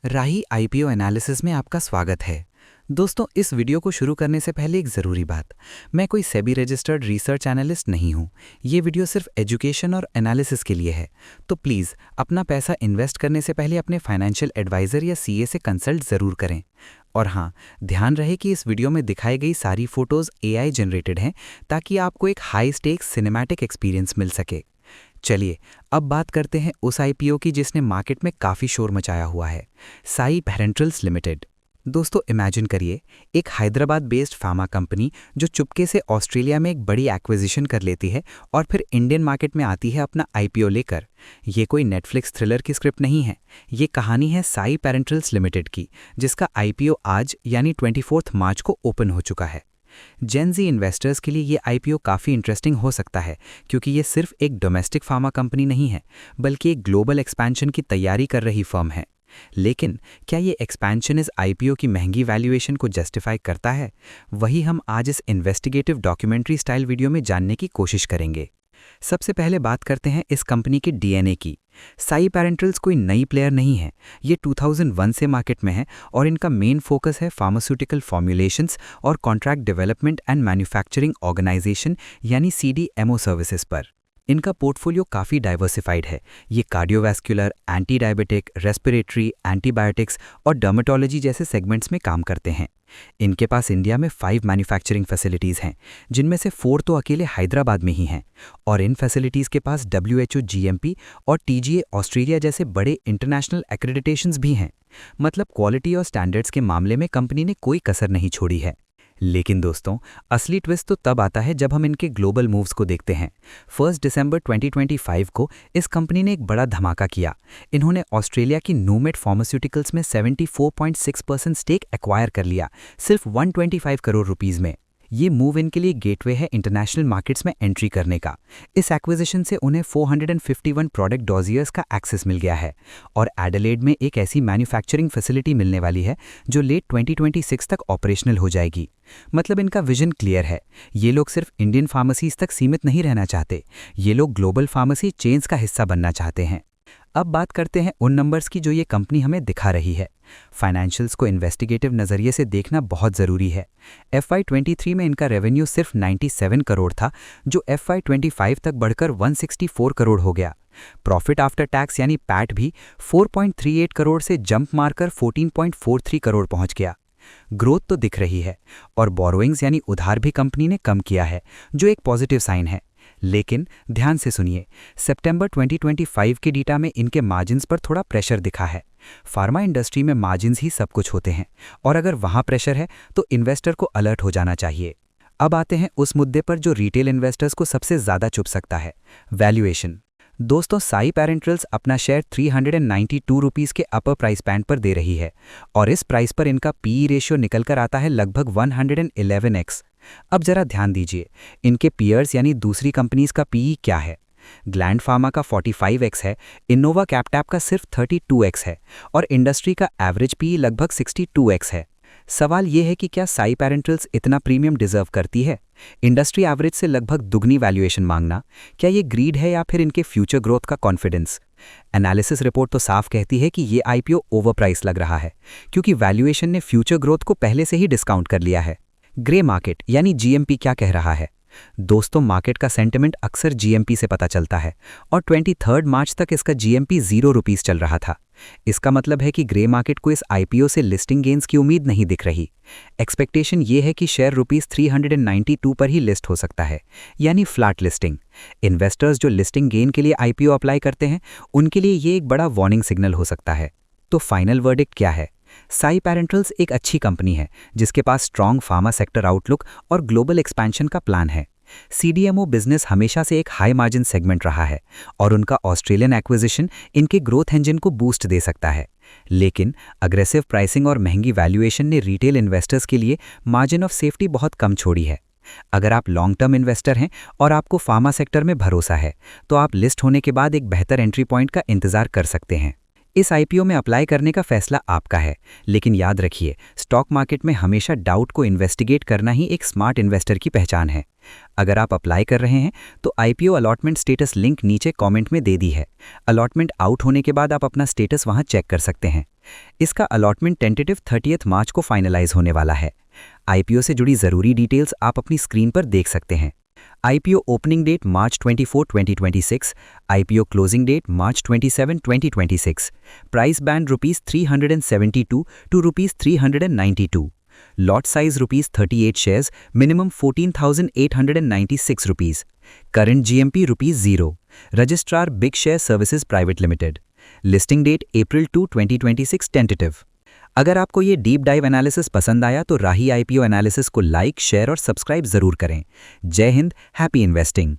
राही IPO analysis में आपका स्वागत है। दोस्तों, इस वीडियो को शुरू करने से पहले एक ज़रूरी बात। मैं कोई सेबी रजिस्टर्ड रिसर्च एनालिस्ट नहीं हूँ। ये वीडियो सिर्फ एजुकेशन और एनालिसिस के लिए है। तो प्लीज़ अपना पैसा इन्वेस्ट करने से पहले अपने फाइनेंशियल एडवाइज़र या सीए से कंसल्ट ज़रूर करें। और हाँ, ध्यान रहे कि इस वीडियो में दिखाई गई सारी फोटोज़ एआई जनरेटेड हैं, ताकि आपको एक हाई स्टेक्स सिनेमैटिक एक्सपीरियंस मिल सके। चलिए, अब बात करते हैं उस आईपीओ की जिसने मार्केट में काफ़ी शोर मचाया हुआ है, साई पैरेंटल्स लिमिटेड। दोस्तों, इमेजिन करिए, एक हैदराबाद बेस्ड फार्मा कंपनी जो चुपके से ऑस्ट्रेलिया में एक बड़ी एक्विजिशन कर लेती है और फिर इंडियन मार्केट में आती है अपना आईपीओ लेकर। ये कोई नेटफ्लिक्स थ्रिलर की स्क्रिप्ट नहीं है। ये कहानी है साई पैरेंटल्स लिमिटेड की, जिसका आईपीओ आज यानी 24 मार्च को ओपन हो चुका है। जेन ज़ी इन्वेस्टर्स के लिए ये आईपीओ काफ़ी इंटरेस्टिंग हो सकता है, क्योंकि ये सिर्फ एक डोमेस्टिक फार्मा कंपनी नहीं है, बल्कि एक ग्लोबल एक्सपेंशन की तैयारी कर रही फर्म है। लेकिन क्या ये एक्सपेंशन इस आईपीओ की महंगी वैल्यूएशन को जस्टिफाई करता है? वही हम आज इस इन्वेस्टिगेटिव डॉक्यूमेंट्री स्टाइल वीडियो में जानने की कोशिश करेंगे। सबसे पहले बात करते हैं इस कंपनी के डीएनए की। साई पैरेंटल्स कोई नई प्लेयर नहीं है। ये 2001 से मार्केट में है और इनका मेन फोकस है फार्मास्यूटिकल फॉर्मुलेशंस और contract development and manufacturing organisation यानी सीडीएमओ सर्विसेज पर। इनका पोर्टफोलियो काफ़ी डाइवर्सिफाइड है। ये cardiovascular, anti diabetic, respiratory, antibiotics और डर्मेटोलॉजी जैसे सेगमेंट्स में काम करते हैं। इनके पास इंडिया में 5 मैन्युफैक्चरिंग फैसिलिटीज़ हैं, जिनमें से 4 तो अकेले हैदराबाद में ही हैं। और इन फैसिलिटीज़ के पास WHO GMP और TGA ऑस्ट्रेलिया जैसे बड़े इंटरनेशनल एक्रेडिटेशंस भी हैं। मतलब क्वालिटी और स्टैंडर्ड्स के मामले में कंपनी ने कोई कसर नहीं छोड़ी है। लेकिन दोस्तों, असली ट्विस्ट तो तब आता है जब हम इनके ग्लोबल मूव्स को देखते हैं। 1 दिसंबर 2025 को इस कंपनी ने एक बड़ा धमाका किया। इन्होंने ऑस्ट्रेलिया की नूमेट फार्मास्यूटिकल्स में 74.6% स्टेक एक्वायर कर लिया, सिर्फ 125 करोड़ रुपीस में। ये मूव इनके लिए गेटवे है इंटरनेशनल मार्केट्स में एंट्री करने का। इस एक्विजिशन से उन्हें 451 प्रोडक्ट डॉजियर्स का एक्सेस मिल गया है और एडिलेड में एक ऐसी मैन्युफैक्चरिंग फैसिलिटी मिलने वाली है जो लेट 2026 तक ऑपरेशनल हो जाएगी। मतलब इनका विजन क्लियर है। ये लोग सिर्फ इंडियन फार्मेसीज तक सीमित नहीं रहना चाहते, ये लोग ग्लोबल फार्मेसी चेन्स का हिस्सा बनना चाहते हैं। अब बात करते हैं उन नंबर्स की जो ये कंपनी हमें दिखा रही है। फाइनेंशियल्स को इन्वेस्टिगेटिव नज़रिए से देखना बहुत ज़रूरी है। FY23 में इनका रेवेन्यू सिर्फ 97 करोड़ था, जो FY25 तक बढ़कर 164 करोड़ हो गया। प्रॉफिट आफ्टर टैक्स यानी पैट भी 4.38 करोड़ से जंप मारकर 14.43 करोड़ पहुंच गया। ग्रोथ तो दिख रही है और बोरोइंग्स यानी उधार भी कंपनी ने कम किया है, जो एक पॉजिटिव साइन है। लेकिन ध्यान से सुनिए, सितंबर 2025 के डेटा में इनके मार्जिन्स पर थोड़ा प्रेशर दिखा है। फार्मा इंडस्ट्री में मार्जिन्स ही सब कुछ होते हैं और अगर वहाँ प्रेशर है तो इन्वेस्टर को अलर्ट हो जाना चाहिए। अब आते हैं उस मुद्दे पर जो रिटेल इन्वेस्टर्स को सबसे ज़्यादा चुभ सकता है, वैल्यूएशन। दोस्तों, साई पैरेंटल्स अपना शेयर 392 रुपीज़ के अपर प्राइस बैंड पर दे रही है और इस प्राइस पर इनका पीई रेशियो निकल कर आता है लगभग 111x। अब जरा ध्यान दीजिए, इनके पीयर्स यानी दूसरी कंपनीज का पीई क्या है। ग्लैंड फार्मा का 45x है, इनोवा कैप्टैप का सिर्फ 32x है और इंडस्ट्री का एवरेज पीई लगभग 62x है। सवाल यह है कि क्या साई पैरेंटल्स इतना प्रीमियम डिजर्व करती है? इंडस्ट्री एवरेज से लगभग दुगनी वैल्यूएशन मांगना, क्या ये ग्रीड है या फिर इनके फ्यूचर ग्रोथ का कॉन्फिडेंस? एनालिसिस रिपोर्ट तो साफ कहती है कि ये आईपीओ ओवर प्राइस लग रहा है, क्योंकि वैल्यूएशन ने फ्यूचर ग्रोथ को पहले से ही डिस्काउंट कर लिया है। ग्रे मार्केट यानी जीएमपी क्या कह रहा है? दोस्तों, मार्केट का सेंटिमेंट अक्सर जीएमपी से पता चलता है और 23 मार्च तक इसका जीएमपी 0 रुपीस चल रहा था। इसका मतलब है कि ग्रे मार्केट को इस आईपीओ से लिस्टिंग गेन्स की उम्मीद नहीं दिख रही। एक्सपेक्टेशन ये है कि शेयर रुपीस 392 पर ही लिस्ट हो सकता है, यानी फ्लैट लिस्टिंग। इन्वेस्टर्स जो लिस्टिंग गेन के लिए आईपीओ अप्लाई करते हैं, उनके लिए ये एक बड़ा वार्निंग सिग्नल हो सकता है। तो फाइनल वर्डिक्ट क्या है? साई पैरेंटल्स एक अच्छी कंपनी है जिसके पास स्ट्रॉन्ग फार्मा सेक्टर आउटलुक और ग्लोबल एक्सपेंशन का प्लान है। सीडीएमओ बिजनेस हमेशा से एक हाई मार्जिन सेगमेंट रहा है और उनका ऑस्ट्रेलियन एक्विजिशन इनके ग्रोथ इंजन को बूस्ट दे सकता है। लेकिन अग्रेसिव प्राइसिंग और महंगी वैल्यूएशन ने रिटेल इन्वेस्टर्स के लिए मार्जिन ऑफ सेफ्टी बहुत कम छोड़ी है। अगर आप लॉन्ग टर्म इन्वेस्टर हैं और आपको फार्मा सेक्टर में भरोसा है, तो आप लिस्ट होने के बाद एक बेहतर एंट्री पॉइंट का इंतजार कर सकते हैं। इस आईपीओ में अप्लाई करने का फैसला आपका है, लेकिन याद रखिए, स्टॉक मार्केट में हमेशा डाउट को इन्वेस्टिगेट करना ही एक स्मार्ट इन्वेस्टर की पहचान है। अगर आप अप्लाई कर रहे हैं तो आईपीओ अलॉटमेंट स्टेटस लिंक नीचे कमेंट में दे दी है। अलॉटमेंट आउट होने के बाद आप अपना स्टेटस वहां चेक कर सकते हैं। इसका अलॉटमेंट टेंटेटिव 30 मार्च को फाइनलाइज होने वाला है। आईपीओ से जुड़ी ज़रूरी डिटेल्स आप अपनी स्क्रीन पर देख सकते हैं। IPO opening date March 24, 2026, IPO closing date March 27, 2026, price band ₹372 to ₹392, lot size ₹38 shares, minimum 14,896 rupees, current GMP ₹0, registrar big share services private limited, listing date April 2, 2026 tentative. अगर आपको ये डीप डाइव एनालिसिस पसंद आया तो Rahi IPO analysis को like, share और subscribe जरूर करें। जय हिंद, हैप्पी इन्वेस्टिंग।